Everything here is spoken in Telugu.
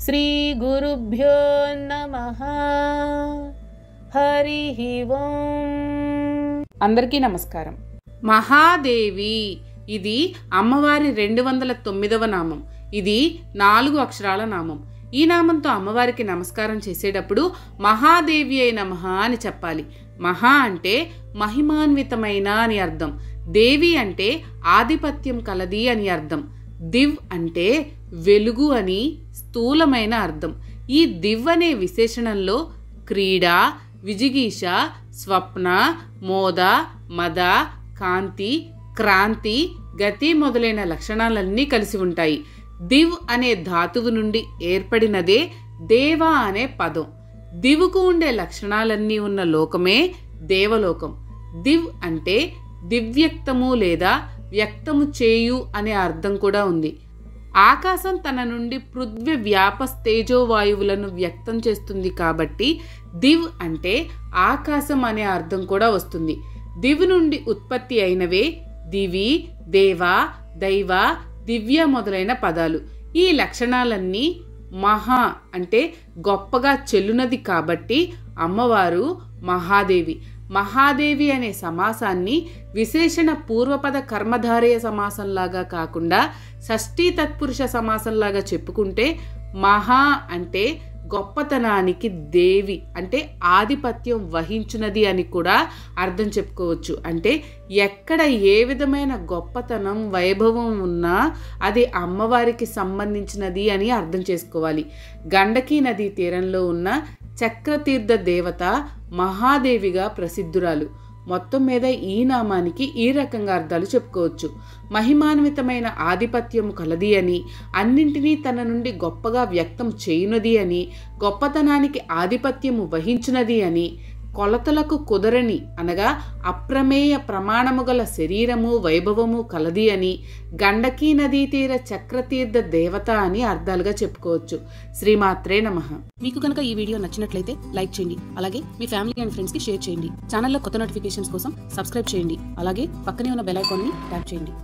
శ్రీ గురుభ్యో నమః. హరి ఓం. అందరికీ నమస్కారం. మహాదేవి ఇది అమ్మవారి 209వ నామం. ఇది 4 అక్షరాల నామం. ఈ నామంతో అమ్మవారికి నమస్కారం చేసేటప్పుడు మహాదేవి అయి నమః అని చెప్పాలి. మహా అంటే మహిమాన్వితమైన అని అర్థం. దేవి అంటే ఆధిపత్యం కలది అని అర్థం. దివ్ అంటే వెలుగు అని స్థూలమైన అర్థం. ఈ దివ్ అనే విశేషణంలో క్రీడ, విజిగీష, స్వప్న, మోద, మద, కాంతి, క్రాంతి, గతి మొదలైన లక్షణాలన్నీ కలిసి ఉంటాయి. దివ్ అనే ధాతువు నుండి ఏర్పడినదే దేవ అనే పదం. దివుకు ఉండే లక్షణాలన్నీ ఉన్న లోకమే దేవలోకం. దివ్ అంటే దివ్యక్తము లేదా వ్యక్తము చేయు అనే అర్థం కూడా ఉంది. ఆకాశం తన నుండి పృథ్వీ వ్యాపస్తేజోవాయువులను వ్యక్తం చేస్తుంది కాబట్టి దివ్ అంటే ఆకాశం అనే అర్థం కూడా వస్తుంది. దివ్ నుండి ఉత్పత్తి అయినవే దివి, దేవ, దైవ, దివ్య మొదలైన పదాలు. ఈ లక్షణాలన్నీ మహా అంటే గొప్పగా చెల్లునది కాబట్టి అమ్మవారు మహాదేవి. మహాదేవి అనే సమాసాన్ని విశేషణ పూర్వపద కర్మధారయ సమాసంలాగా కాకుండా షష్ఠీ తత్పురుష సమాసంలాగా చెప్పుకుంటే మహా అంటే గొప్పతనానికి దేవి అంటే ఆధిపత్యం వహించునది అని కూడా అర్థం చెప్పుకోవచ్చు. అంటే ఎక్కడ ఏ విధమైన గొప్పతనం వైభవం ఉన్నా అది అమ్మవారికి సంబంధించినది అని అర్థం చేసుకోవాలి. గండకీ నదీ తీరంలో ఉన్న చక్రతీర్థ దేవత మహాదేవిగా ప్రసిద్ధురాలు. మొత్తం మీద ఈ నామానికి ఈ రకంగా అర్థాలు చెప్పుకోవచ్చు. మహిమాన్వితమైన ఆధిపత్యము కలది అని, అన్నింటినీ తన నుండి గొప్పగా వ్యక్తం చేయునది అని, గొప్పతనానికి ఆధిపత్యము వహించునది అని, కొలతలకు కుదరని అనగా అప్రమేయ ప్రమాణము గల శరీరము వైభవము కలది అని, గండకీ నదీ తీర చక్రతీర్థ దేవత అని అర్థాలుగా చెప్పుకోవచ్చు. శ్రీమాత్రే నమః. మీకు కనుక ఈ వీడియో నచ్చినట్లయితే లైక్ చేయండి. అలాగే మీ ఫ్యామిలీ అండ్ ఫ్రెండ్స్ కి షేర్ చేయండి. ఛానల్లో కొత్త నోటిఫికేషన్స్ కోసం సబ్స్క్రైబ్ చేయండి. అలాగే పక్కనే ఉన్న బెల్ ఐకాన్ ని ట్యాప్ చేయండి.